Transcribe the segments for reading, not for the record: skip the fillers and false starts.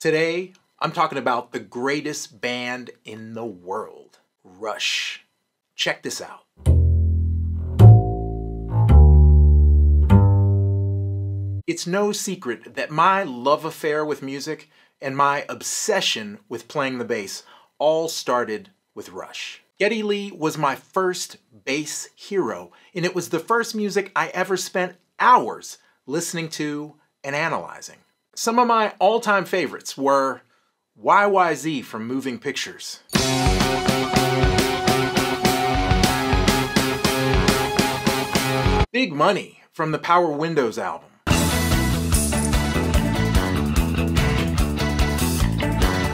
Today, I'm talking about the greatest band in the world, Rush. Check this out. It's no secret that my love affair with music and my obsession with playing the bass all started with Rush. Geddy Lee was my first bass hero, and it was the first music I ever spent hours listening to and analyzing. Some of my all-time favorites were YYZ from Moving Pictures, Big Money from the Power Windows album,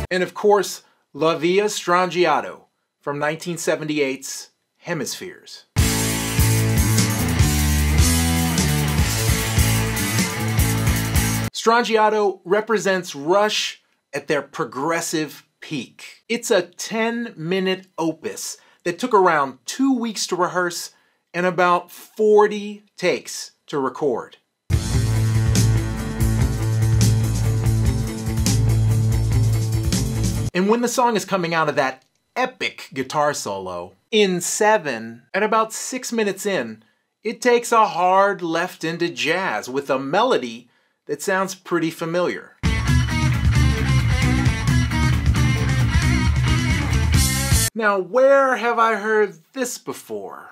and of course, Villa Strangiato from 1978's HEMISPHERES. Strangiato represents Rush at their progressive peak. It's a 10-minute opus that took around 2 weeks to rehearse and about 40 takes to record. And when the song is coming out of that epic guitar solo, in 7, at about 6 minutes in, it takes a hard left into jazz with a melody that sounds pretty familiar. Now, where have I heard this before?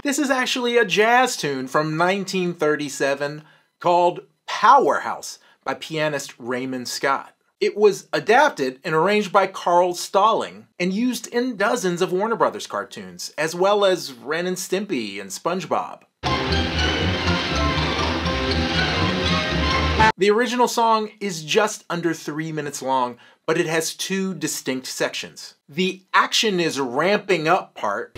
This is actually a jazz tune from 1937 called Powerhouse by pianist Raymond Scott. It was adapted and arranged by Carl Stalling and used in dozens of Warner Brothers cartoons, as well as Ren and Stimpy and SpongeBob. The original song is just under 3 minutes long, but it has 2 distinct sections. The action is ramping up part,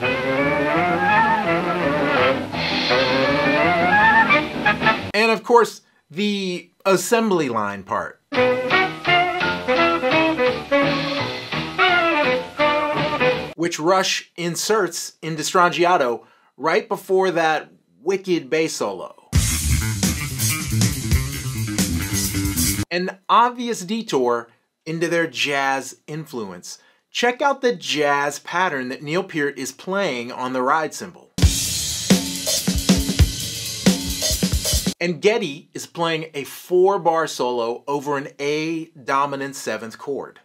and of course, the assembly line part. Which Rush inserts into Strangiato right before that wicked bass solo. An obvious detour into their jazz influence. Check out the jazz pattern that Neil Peart is playing on the ride cymbal. And Geddy is playing a 4-bar solo over an A dominant 7th chord.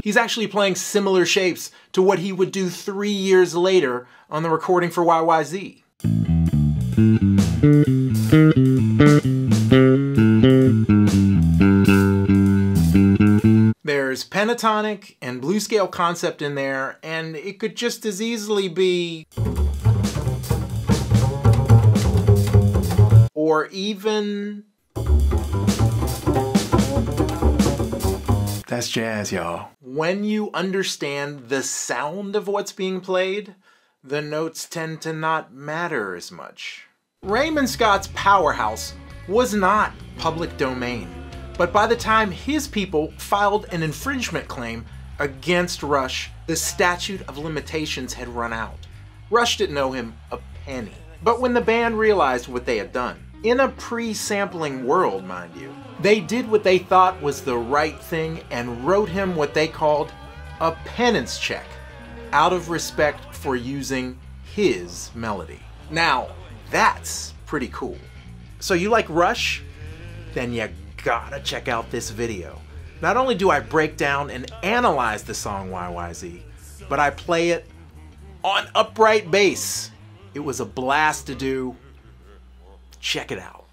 He's actually playing similar shapes to what he would do 3 years later on the recording for YYZ. There's pentatonic and blue scale concept in there, and it could just as easily be, or even, that's jazz, y'all. When you understand the sound of what's being played, the notes tend to not matter as much. Raymond Scott's Powerhouse was not public domain, but by the time his people filed an infringement claim against Rush, the statute of limitations had run out. Rush didn't owe him a penny. But when the band realized what they had done, in a pre-sampling world, mind you, they did what they thought was the right thing and wrote him what they called a penance check, out of respect for using his melody. Now, that's pretty cool. So you like Rush? Then you gotta check out this video. Not only do I break down and analyze the song YYZ, but I play it on upright bass. It was a blast to do. Check it out.